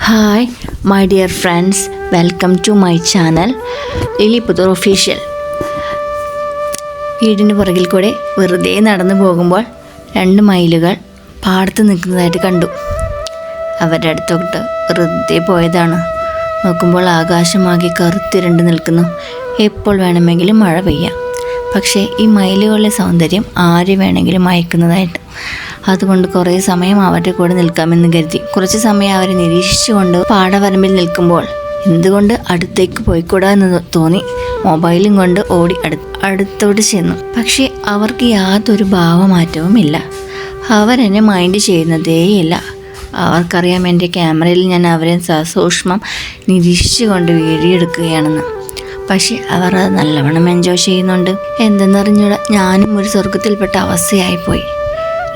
Hi my dear friends, welcome to my channel ലിലിപുത്തൂർ official. വീടിന് പുറകിൽ കൂടെ വെറുതെ നടന്നു പോകുമ്പോൾ 2 മയിലുകൾ പാടത്ത് നിൽക്കുന്നതായിട്ട് കണ്ടു. അവരുടെ അടുത്തോട്ട് വെറുതെ പോയതാണ്. നോക്കുമ്പോൾ ആകാശമാകെ കറുത്തിരണ്ട് നിൽക്കുന്നു. എപ്പോൾ വേണമെങ്കിലും മഴ പെയ്യാം. പക്ഷേ ഈ മയിലുകളുടെ സൗന്ദര്യം ആരെ വേണമെങ്കിലും മയക്കുന്നതായിട്ട്. അതുകൊണ്ട് കുറേ സമയം അവരുടെ കൂടെ നിൽക്കാമെന്ന് കരുതി. കുറച്ച് സമയം അവരെ നിരീക്ഷിച്ചുകൊണ്ട് പാടവരമ്പിൽ നിൽക്കുമ്പോൾ എന്തുകൊണ്ട് അടുത്തേക്ക് പോയിക്കൂടാ എന്ന് തോന്നി. മൊബൈലും കൊണ്ട് ഓടി അടുത്തോട്ട് ചെന്നു. പക്ഷേ അവർക്ക് യാതൊരു ഭാവമാറ്റവുമില്ല. അവരെന്നെ മൈൻഡ് ചെയ്യുന്നതേയില്ല. അവർക്കറിയാം എൻ്റെ ക്യാമറയിൽ ഞാൻ അവരെ സസൂക്ഷ്മം നിരീക്ഷിച്ചുകൊണ്ട് വീഡിയോ എടുക്കുകയാണെന്ന്. പക്ഷെ അവർ അത് നല്ലവണ്ണം എൻജോയ് ചെയ്യുന്നുണ്ട്. എന്തെന്നറിഞ്ഞൂടാ, ഞാനും ഒരു സ്വർഗത്തിൽപ്പെട്ട അവസ്ഥയായിപ്പോയി.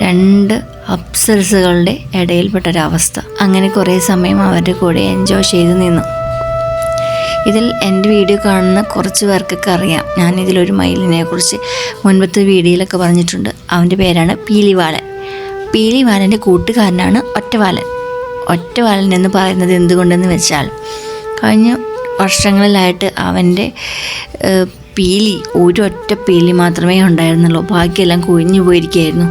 2 അപ്സരസുകളുടെ ഇടയിൽപ്പെട്ടൊരവസ്ഥ. അങ്ങനെ കുറേ സമയം അവരുടെ കൂടെ എൻജോയ് ചെയ്ത് നിന്നു. ഇതിൽ എൻ്റെ വീഡിയോ കാണുന്ന കുറച്ച് പേർക്കൊക്കെ അറിയാം. ഞാനിതിലൊരു മയിലിനെ കുറിച്ച് മുൻപത്തെ വീഡിയോയിലൊക്കെ പറഞ്ഞിട്ടുണ്ട്. അവൻ്റെ പേരാണ് പീലിവാലൻ. പീലിവാലൻ്റെ കൂട്ടുകാരനാണ് ഒറ്റവാലൻ. ഒറ്റവാലൻ എന്ന് പറയുന്നത് എന്തുകൊണ്ടെന്ന് വെച്ചാൽ, കഴിഞ്ഞ വർഷങ്ങളിലായിട്ട് അവൻ്റെ പീലി ഒരൊറ്റ പീലി മാത്രമേ ഉണ്ടായിരുന്നുള്ളൂ. ബാക്കിയെല്ലാം കൊഴിഞ്ഞു പോയിരിക്കുകയായിരുന്നു.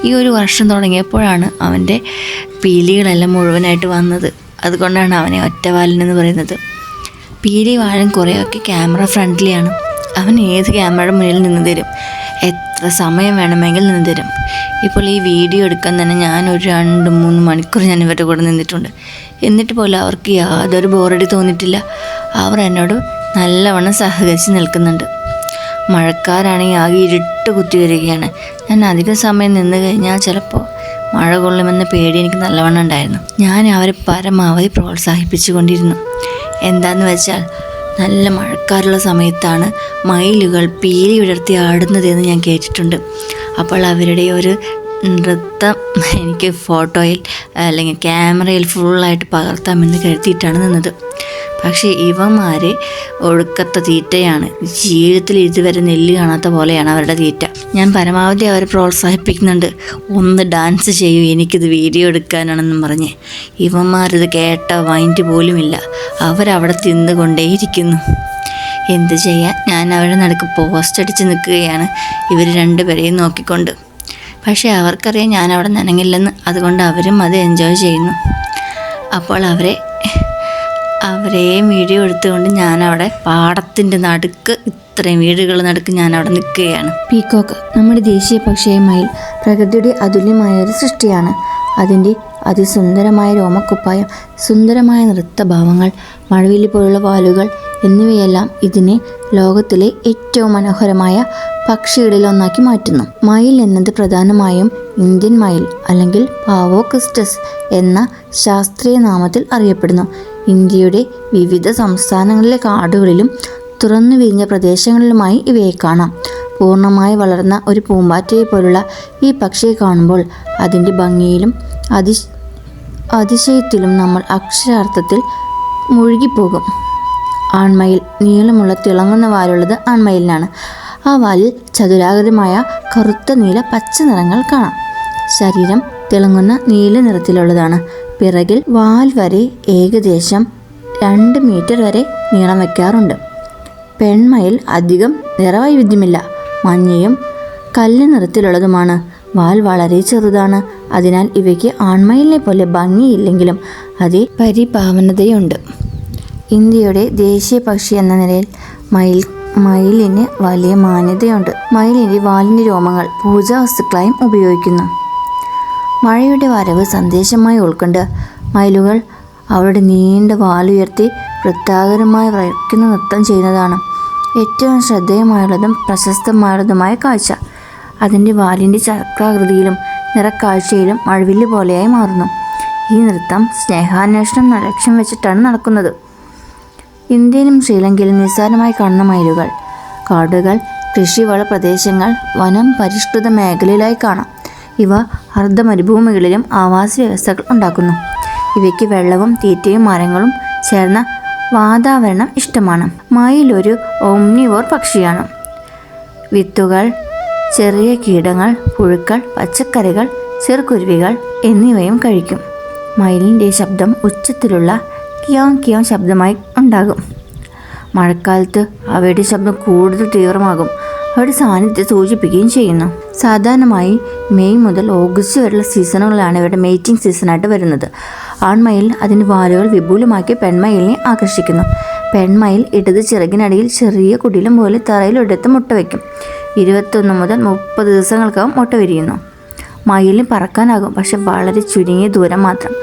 ഈ ഒരു വർഷം തുടങ്ങിയപ്പോഴാണ് അവൻ്റെ പീലികളെല്ലാം മുഴുവനായിട്ട് വന്നത്. അതുകൊണ്ടാണ് അവനെ ഒറ്റവാലൻ എന്ന് പറയുന്നത്. പീലിവാലൻ കുറേയൊക്കെ ക്യാമറ ഫ്രണ്ട്ലിയാണ്. അവൻ ഏത് ക്യാമറയുടെ മുന്നിൽ നിന്ന് തരും, എത്ര സമയം വേണമെങ്കിൽ നിന്ന് തരും. ഇപ്പോൾ ഈ വീഡിയോ എടുക്കാൻ തന്നെ ഞാൻ ഒരു 2-3 മണിക്കൂർ ഞാൻ ഇവരുടെ കൂടെ നിന്നിട്ടുണ്ട്. എന്നിട്ട് പോലും അവർക്ക് യാതൊരു ബോറടി തോന്നിയിട്ടില്ല. അവർ എന്നോട് നല്ലവണ്ണം സഹകരിച്ച് നിൽക്കുന്നുണ്ട്. മഴക്കാരാണെങ്കിൽ ആകെ ഇരുട്ട് കുത്തി വരികയാണ്. ഞാൻ അധിക സമയം നിന്ന് കഴിഞ്ഞാൽ ചിലപ്പോൾ മഴ കൊള്ളുമെന്ന പേടി എനിക്ക് നല്ലവണ്ണം ഉണ്ടായിരുന്നു. ഞാൻ അവരെ പരമാവധി പ്രോത്സാഹിപ്പിച്ചു കൊണ്ടിരുന്നു. എന്താണെന്ന് വെച്ചാൽ, നല്ല മഴക്കാറുള്ള സമയത്താണ് മയിലുകൾ പീലി വിടർത്തി ആടുന്നതെന്ന് ഞാൻ കേട്ടിട്ടുണ്ട്. അപ്പോൾ അവരുടെ ഒരു നൃത്തം എനിക്ക് ഫോട്ടോയിൽ അല്ലെങ്കിൽ ക്യാമറയിൽ ഫുള്ളായിട്ട് പകർത്താമെന്ന് കരുതിയിട്ടാണ് നിന്നത്. പക്ഷേ ഇവന്മാർ ഒടുക്കത്തെ തീറ്റയാണ്. ജീവിതത്തിൽ ഇതുവരെ നെല്ല് കാണാത്ത പോലെയാണ് അവരുടെ തീറ്റ. ഞാൻ പരമാവധി അവരെ പ്രോത്സാഹിപ്പിക്കുന്നുണ്ട്. ഒന്ന് ഡാൻസ് ചെയ്യൂ, എനിക്കിത് വീഡിയോ എടുക്കാനാണെന്നും പറഞ്ഞ്. ഇവന്മാരിത് കേട്ട മൈൻഡ് പോലുമില്ല. അവരവിടെ തിന്നുകൊണ്ടേയിരിക്കുന്നു. എന്ത് ചെയ്യാൻ, ഞാൻ അവരുടെ നടുക്ക് പോസ്റ്റ് അടിച്ച് നിൽക്കുകയാണ്, ഇവർ 2 പേരെയും നോക്കിക്കൊണ്ട്. പക്ഷേ അവർക്കറിയാം ഞാൻ അവിടെ നനങ്ങില്ലെന്ന്. അതുകൊണ്ട് അവരും അത് എൻജോയ് ചെയ്യുന്നു. അപ്പോൾ അവരെയും വീഡിയോ എടുത്തുകൊണ്ട് ഞാനവിടെ പാടത്തിൻ്റെ നടുക്ക്, ഇത്രയും വീടുകൾ നടുക്ക് ഞാനവിടെ നിൽക്കുകയാണ്. പീക്കോക്ക്, നമ്മുടെ ദേശീയ പക്ഷിയായ മയിൽ, പ്രകൃതിയുടെ അതുല്യമായ ഒരു സൃഷ്ടിയാണ്. അതിൻ്റെ അതിസുന്ദരമായ രോമക്കുപ്പായം, സുന്ദരമായ നൃത്തഭാവങ്ങൾ, മഴവില്ലി പോലുള്ള വാലുകൾ എന്നിവയെല്ലാം ഇതിനെ ലോകത്തിലെ ഏറ്റവും മനോഹരമായ പക്ഷികളിലൊന്നാക്കി മാറ്റുന്നു. മയിൽ എന്നത് പ്രധാനമായും ഇന്ത്യൻ മയിൽ അല്ലെങ്കിൽ പാവോക്രിസ്റ്റസ് എന്ന ശാസ്ത്രീയ നാമത്തിൽ അറിയപ്പെടുന്നു. ഇന്ത്യയുടെ വിവിധ സംസ്ഥാനങ്ങളിലെ കാടുകളിലും തുറന്നു വിരിഞ്ഞ പ്രദേശങ്ങളിലുമായി ഇവയെ കാണാം. പൂർണ്ണമായി വളർന്ന ഒരു പൂമ്പാറ്റയെ പോലുള്ള ഈ പക്ഷിയെ കാണുമ്പോൾ അതിൻ്റെ ഭംഗിയിലും അതിശയത്തിലും നമ്മൾ അക്ഷരാർത്ഥത്തിൽ മുഴുകിപ്പോകും. ആൺമയിൽ, നീളമുള്ള തിളങ്ങുന്ന വാലുള്ളത് ആൺമയിലിനാണ്. ആ വാലിൽ ചതുരാകൃതിമായ കറുത്ത, നീല, പച്ച നിറങ്ങൾ കാണാം. ശരീരം തിളങ്ങുന്ന നീല നിറത്തിലുള്ളതാണ്. പിറകിൽ വാൽ വരെ ഏകദേശം 2 മീറ്റർ വരെ നീളം വയ്ക്കാറുണ്ട്. പെൺമയിൽ അധികം നിറവൈവിധ്യമില്ല. മഞ്ഞയും കല്ല് നിറത്തിലുള്ളതുമാണ്. വാൽ വളരെ ചെറുതാണ്. അതിനാൽ ഇവയ്ക്ക് ആൺമയിലിനെ പോലെ ഭംഗിയില്ലെങ്കിലും അതേ പരിപാവനതയുണ്ട്. ഇന്ത്യയുടെ ദേശീയ പക്ഷി എന്ന നിലയിൽ മയിലിന് വലിയ മാന്യതയുണ്ട്. മയിലിൻ്റെ വാലിൻ്റെ രോമങ്ങൾ പൂജാവസ്തുക്കളായും ഉപയോഗിക്കുന്നു. മഴയുടെ വരവ് സന്ദേശമായി ഉൾക്കൊണ്ട് മയിലുകൾ അവരുടെ നീണ്ട വാലുയർത്തി വൃത്താകാരമായി വരയ്ക്കുന്ന നൃത്തം ചെയ്യുന്നതാണ് ഏറ്റവും ശ്രദ്ധേയമായുള്ളതും പ്രശസ്തമായുള്ളതുമായ കാഴ്ച. അതിൻ്റെ വാലിൻ്റെ ചക്രാകൃതിയിലും നിറക്കാഴ്ചയിലും മഴവില്ല് പോലെയായി മാറുന്നു. ഈ നൃത്തം സ്നേഹാന്വേഷണം ലക്ഷ്യം വെച്ചിട്ടാണ് നടക്കുന്നത്. ഇന്ത്യയിലും ശ്രീലങ്കയിലും നിസ്സാരമായി കാണുന്ന മയിലുകൾ കാടുകൾ, കൃഷിവള പ്രദേശങ്ങൾ, വനം പരിഷ്കൃത മേഖലയിലായി കാണാം. ഇവ അർദ്ധമരുഭൂമികളിലും ആവാസ വ്യവസ്ഥകൾ ഉണ്ടാക്കുന്നു. ഇവയ്ക്ക് വെള്ളവും തീറ്റയും മരങ്ങളും ചേർന്ന വാതാവരണം ഇഷ്ടമാണ്. മയിൽ ഒരു ഓംനിവോർ പക്ഷിയാണ്. വിത്തുകൾ, ചെറിയ കീടങ്ങൾ, പുഴുക്കൾ, പച്ചക്കറികൾ, ചെറുകുരുവികൾ എന്നിവയും കഴിക്കും. മയിലിൻ്റെ ശബ്ദം ഉച്ചത്തിലുള്ള കിയോങ് കിയോങ് ശബ്ദമായി ഉണ്ടാകും. മഴക്കാലത്ത് അവയുടെ ശബ്ദം കൂടുതൽ തീവ്രമാകും. അവയുടെ സാന്നിധ്യം സൂചിപ്പിക്കുകയും ചെയ്യുന്നു. സാധാരണമായി മെയ് മുതൽ ഓഗസ്റ്റ് വരെയുള്ള സീസണുകളാണ് ഇവരുടെ മേറ്റിംഗ് സീസണായിട്ട് വരുന്നത്. ആൺമയിൽ അതിൻ്റെ വാലുകൾ വിപുലമാക്കി പെൺമയിലിനെ ആകർഷിക്കുന്നു. പെൺമയിൽ ഇടത് ചിറകിനടിയിൽ ചെറിയ കുടിലും പോലെ തറയിലെടുത്ത് മുട്ട വയ്ക്കും. 21 മുതൽ 30 ദിവസങ്ങൾക്കകം മുട്ട വിരിയുന്നു. മയിലിന് പറക്കാനാകും, പക്ഷെ വളരെ ചുരുങ്ങിയ ദൂരം മാത്രം.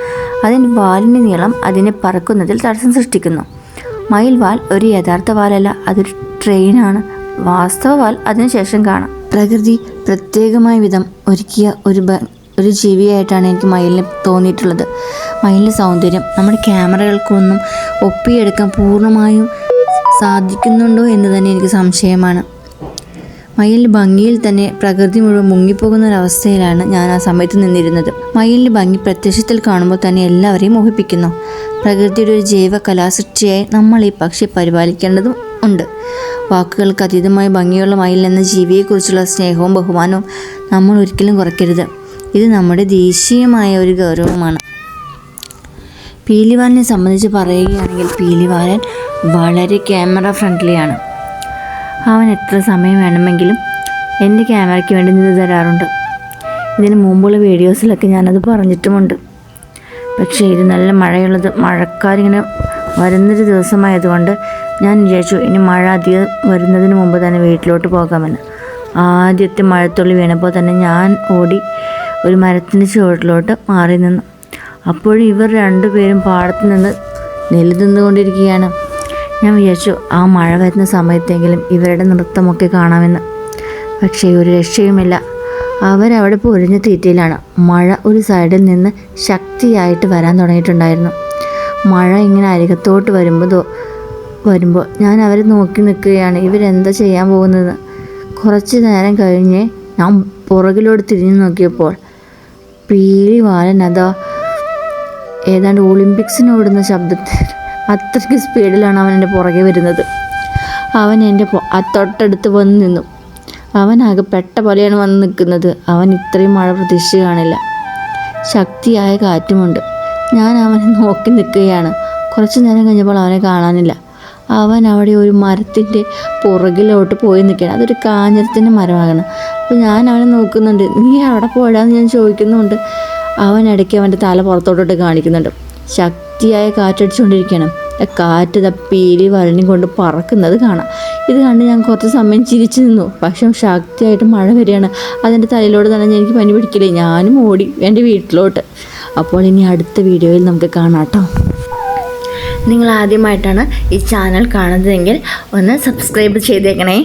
അതിൻ്റെ വാലിൻ്റെ നീളം അതിനെ പറക്കുന്നതിൽ തടസ്സം സൃഷ്ടിക്കുന്നു. മയിൽ വാൽ ഒരു യഥാർത്ഥ വാലല്ല, അതൊരു ട്രെയിനാണ്. വാസ്തവ വാൽ അതിനുശേഷം കാണാം. പ്രകൃതി പ്രത്യേകമായ വിധം ഒരുക്കിയ ഒരു ജീവിയായിട്ടാണ് എനിക്ക് മയിലിനെ തോന്നിയിട്ടുള്ളത്. മയിലിൻ്റെ സൗന്ദര്യം നമ്മുടെ ക്യാമറകൾക്കൊന്നും ഒപ്പിയെടുക്കാൻ പൂർണ്ണമായും സാധിക്കുന്നുണ്ടോ എന്ന് തന്നെ എനിക്ക് സംശയമാണ്. മയിലിൻ്റെ ഭംഗിയിൽ തന്നെ പ്രകൃതി മുഴുവൻ മുങ്ങിപ്പോകുന്ന ഒരവസ്ഥയിലാണ് ഞാൻ ആ സമയത്ത് നിന്നിരുന്നത്. മയിലിൻ്റെ ഭംഗി പ്രത്യക്ഷത്തിൽ കാണുമ്പോൾ തന്നെ എല്ലാവരെയും മോഹിപ്പിക്കുന്നു. പ്രകൃതിയുടെ ഒരു ജൈവ കലാസൃഷ്ടിയായി നമ്മൾ ഈ പക്ഷിയെ പരിപാലിക്കേണ്ടതും ഉണ്ട്. വാക്കുകൾക്ക് അതീതമായ ഭംഗിയുള്ള മയിൽ എന്ന ജീവിയെക്കുറിച്ചുള്ള സ്നേഹവും ബഹുമാനവും നമ്മൾ ഒരിക്കലും കുറയ്ക്കരുത്. ഇത് നമ്മുടെ ദേശീയമായ ഒരു ഗൗരവമാണ്. പീലിവാലിനെ സംബന്ധിച്ച് പറയുകയാണെങ്കിൽ പീലിവാലൻ വളരെ ക്യാമറ ഫ്രണ്ട്ലിയാണ്. അവൻ എത്ര സമയം വേണമെങ്കിലും എൻ്റെ ക്യാമറയ്ക്ക് വേണ്ടി നിന്ന് തരാറുണ്ട്. ഇതിന് മുമ്പുള്ള വീഡിയോസിലൊക്കെ ഞാനത് പറഞ്ഞിട്ടുമുണ്ട്. പക്ഷേ ഇത് നല്ല മഴക്കാരിങ്ങനെ വരുന്നൊരു ദിവസമായതുകൊണ്ട് ഞാൻ വിചാരിച്ചു ഇനി മഴ അധികം വരുന്നതിന് മുമ്പ് തന്നെ വീട്ടിലോട്ട് പോകാമെന്ന്. ആദ്യത്തെ മഴത്തുള്ളി വീണപ്പോൾ തന്നെ ഞാൻ ഓടി ഒരു മരത്തിൻ്റെ ചുവട്ടിലോട്ട് മാറി നിന്നു. അപ്പോഴും ഇവർ രണ്ടുപേരും പാടത്ത് നിന്ന് നെല്ല്. ഞാൻ വിചാരിച്ചു ആ മഴ വരുന്ന സമയത്തെങ്കിലും ഇവരുടെ നൃത്തമൊക്കെ കാണാമെന്ന്. പക്ഷേ ഒരു രക്ഷയുമില്ല. അവരവിടെ പൊരിഞ്ഞ തീറ്റയിലാണ്. മഴ ഒരു സൈഡിൽ നിന്ന് ശക്തിയായിട്ട് വരാൻ തുടങ്ങിയിട്ടുണ്ടായിരുന്നു. മഴ ഇങ്ങനെ അരികത്തോട്ട് വരുമ്പോൾ ഞാൻ അവരെ നോക്കി നിൽക്കുകയാണ്, ഇവരെന്താ ചെയ്യാൻ പോകുന്നത്. കുറച്ച് നേരം കഴിഞ്ഞ് ഞാൻ പുറകിലോട്ട് തിരിഞ്ഞു നോക്കിയപ്പോൾ പീലിവാലൻ അതാ ഏതാണ്ട് ഒളിമ്പിക്സിന് ഓടുന്ന ശബ്ദത്തിൽ അത്രയ്ക്ക് സ്പീഡിലാണ് അവൻ എൻ്റെ പുറകെ വരുന്നത്. അവൻ എൻ്റെ തൊട്ടടുത്ത് വന്ന് നിന്നു. അവനാകെ പെട്ട പോലെയാണ് വന്ന് നിൽക്കുന്നത്. അവൻ ഇത്രയും മഴ പ്രതീക്ഷിച്ച് കാണില്ല. ശക്തിയായ കാറ്റുമുണ്ട്. ഞാൻ അവനെ നോക്കി നിൽക്കുകയാണ്. കുറച്ച് നേരം കഴിഞ്ഞപ്പോൾ അവനെ കാണാനില്ല. അവൻ അവിടെ ഒരു മരത്തിൻ്റെ പുറകിലോട്ട് പോയി നിൽക്കുകയാണ്. അതൊരു കാഞ്ഞിരത്തിൻ്റെ മരമാണ്. അപ്പോൾ ഞാൻ അവനെ നോക്കുന്നുണ്ട്. നീ അവിടെ പോയിടാന്ന് ഞാൻ ചോദിക്കുന്നുണ്ട്. അവൻ ഇടയ്ക്ക് അവൻ്റെ തല പുറത്തോട്ടോട്ട് കാണിക്കുന്നുണ്ട്. ശക്തിയായ കാറ്റടിച്ചുകൊണ്ടിരിക്കണം. കാറ്റ് പീലിവാലിനെ കൊണ്ട് പറക്കുന്നത് കാണാം. ഇത് കണ്ട് ഞാൻ കുറച്ച് സമയം ചിരിച്ചു നിന്നു. പക്ഷെ ശക്തിയായിട്ട് മഴ വരികയാണ്. അതിൻ്റെ തലയിലോട്ട് തന്നെ എനിക്ക് പനി പിടിക്കില്ലേ. ഞാനും ഓടി എൻ്റെ വീട്ടിലോട്ട്. അപ്പോൾ ഇനി അടുത്ത വീഡിയോയിൽ നമുക്ക് കാണാം കേട്ടോ. നിങ്ങൾ ആദ്യമായിട്ടാണ് ഈ ചാനൽ കാണുന്നതെങ്കിൽ ഒന്ന് സബ്സ്ക്രൈബ് ചെയ്തേക്കണേ.